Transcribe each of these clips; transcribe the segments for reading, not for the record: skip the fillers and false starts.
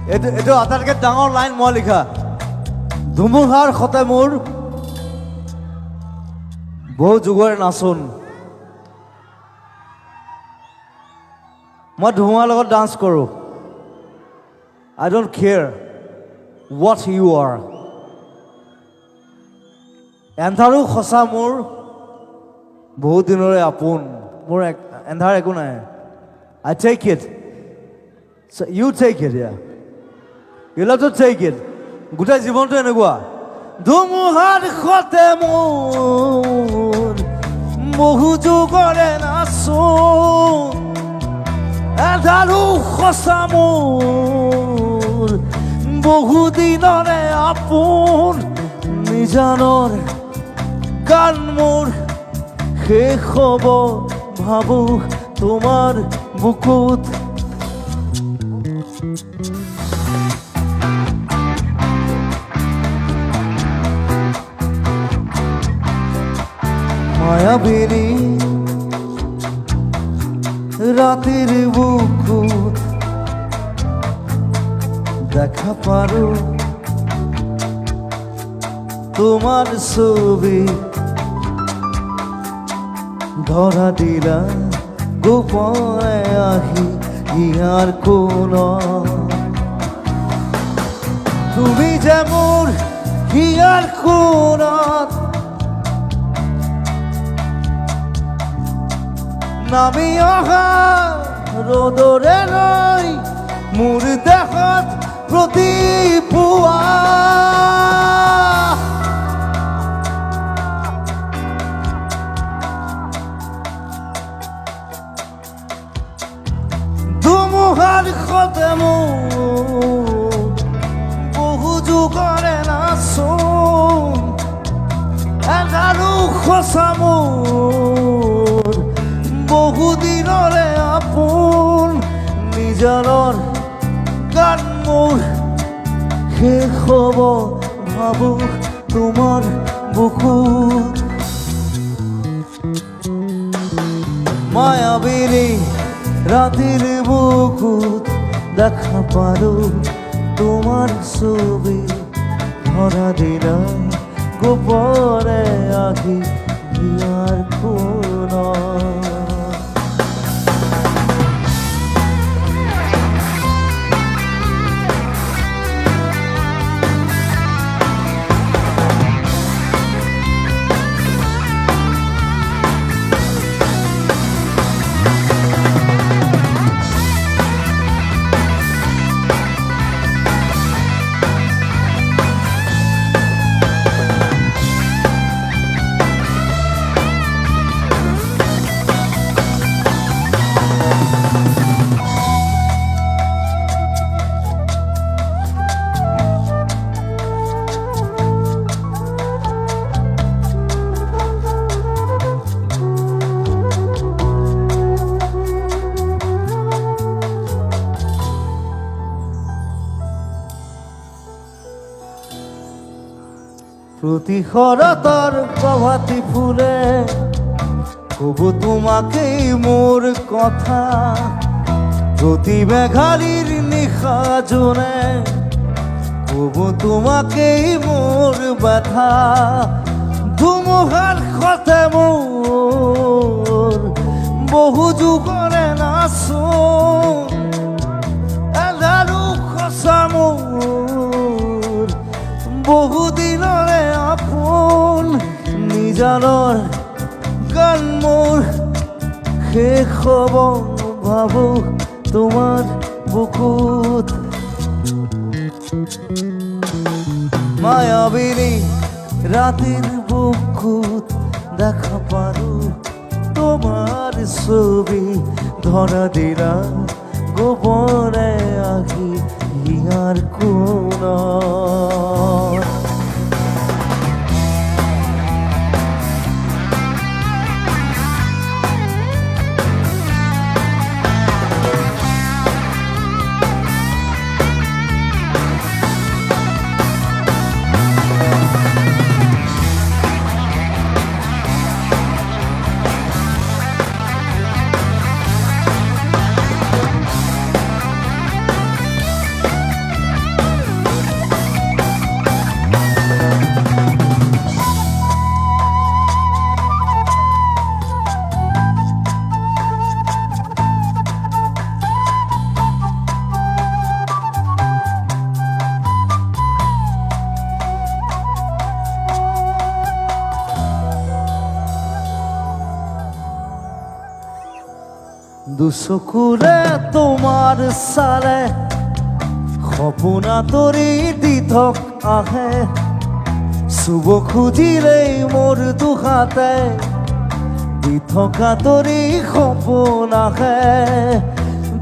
এইটো আটাইতকৈ ডাঙৰ লাইন মই লিখা। ধুমুহাৰ সতে মোৰ বহু যুগৰে নাচোন। মই ধুমুহাৰ লগত ডান্স কৰোঁ। I don't care what you are. এন্ধাৰো সঁচা মোৰ বহুত দিনৰে আপোন। মোৰ এন্ধাৰ একো নাই। I take it. So you take it, yeah. You have to take it. গোটেই জীৱনটো এনেকুৱা। ধুমুহাৰ সতে মোৰ বহু যুগৰে নাচোন। এন্ধাৰো সঁচা মোৰ বহু দিনৰে আপোন। নিজানৰ গান মোৰ শেষ হ'ব ভাবো তোমাৰ বুকুত। মায়াবিনী রাতের বুকুত দেখা পারো তোমার ছবি। ধরা দিলা গোপনে আহি ইয়ার কোন তুমি যে মোর হিয়ার কোণত নামি অহা ৰ'দৰে ৰৈ মোৰ দেহত প্ৰতিপুৱা। ধুমুহাৰ সতে মোৰ বহু যুগৰে নাচোন। এন্ধাৰো সঁচা মোৰ বহু দিনৰে আপোন। নিজানৰ গান মোৰ শেষ হ'ব ভাবো তোমাৰ বুকুত। মায়াবিনী রাতের বুকুত দেখা পারো তোমার ছবি। ধরা দিলা গোপনে আহি ইয়ার কোন প্রতিশরতার প্রভাতী ফুলে কব তোমাকেই মোর কথা। প্রতি মেঘালির নিশা জোনে কব তোমাকেই মোর ব্যথা। ধুমুহাৰ সতে মোৰ বহু যুগৰে নাচোন। এন্ধাৰো সঁচা মোৰ বহু দিনৰে আপোন। নিজানৰ গান মোৰ শেষ হ'ব ভাবো তোমাৰ বুকুত। মায়াবিনী ৰাতেৰ বুকুত দেখা পাৰো তোমাৰ ছবি। ধৰা দিলা গোপনে আহি ইয়াৰ কোন দুচকুৰে তোমাৰ চালে সপোন আঁতৰি দি থক আহে চুব খুজিলেই মোৰ দুহাতে দি থকা তৰি সপোন আহে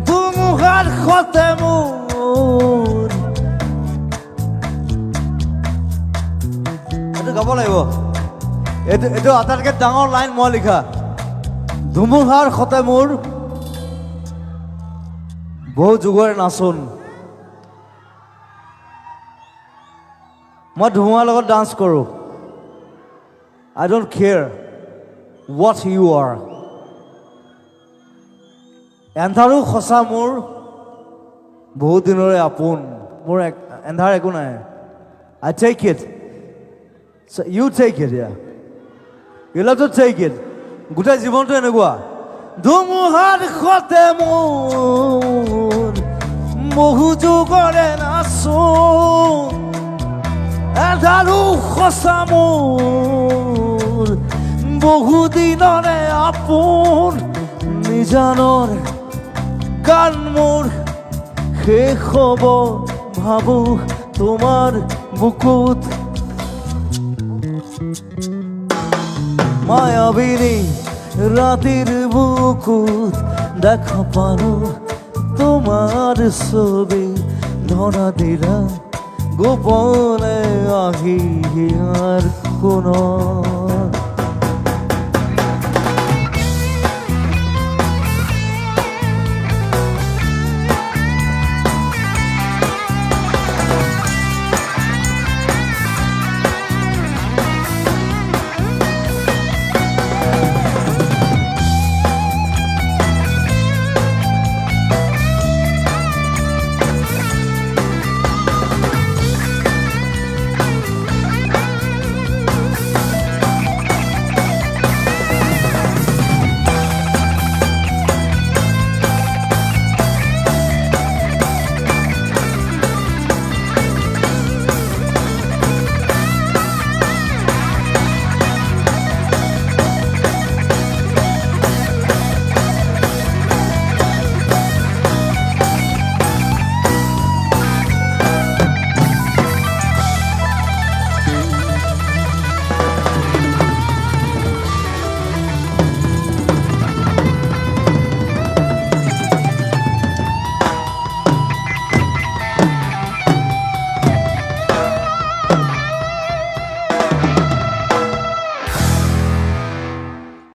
ধুমুহাৰ সতে মোৰ এইটো গাব লাগিব এইটো আটাইতকৈ ডাঙৰ লাইন মই লিখা ধুমুহাৰ সতে মোৰ বহু যুগৰে নাচোন মই ধুমুহাৰ লগত ডান্স কৰোঁ I don't care what you are এন্ধাৰো সঁচা মোৰ বহুত দিনৰে আপোন মোৰ এন্ধাৰ একো নাই I take it so you take it yeah you have to take it গোটেই জীৱনটো এনেকুৱা ধুমুহাৰ সতে মোৰ বহু যুগৰে নাচোন এন্ধাৰো সঁচা মোৰ বহু দিনৰে আপোন নিজানৰ গান মোৰ শেষ হ'ব ভাবো তোমাৰ বুকুত মায়াবিনী ৰাতিৰ বুকুত দেখা পালো তোমাৰ ছবি ধৰা দিলা গোপনে আহি হিয়াৰ কোনত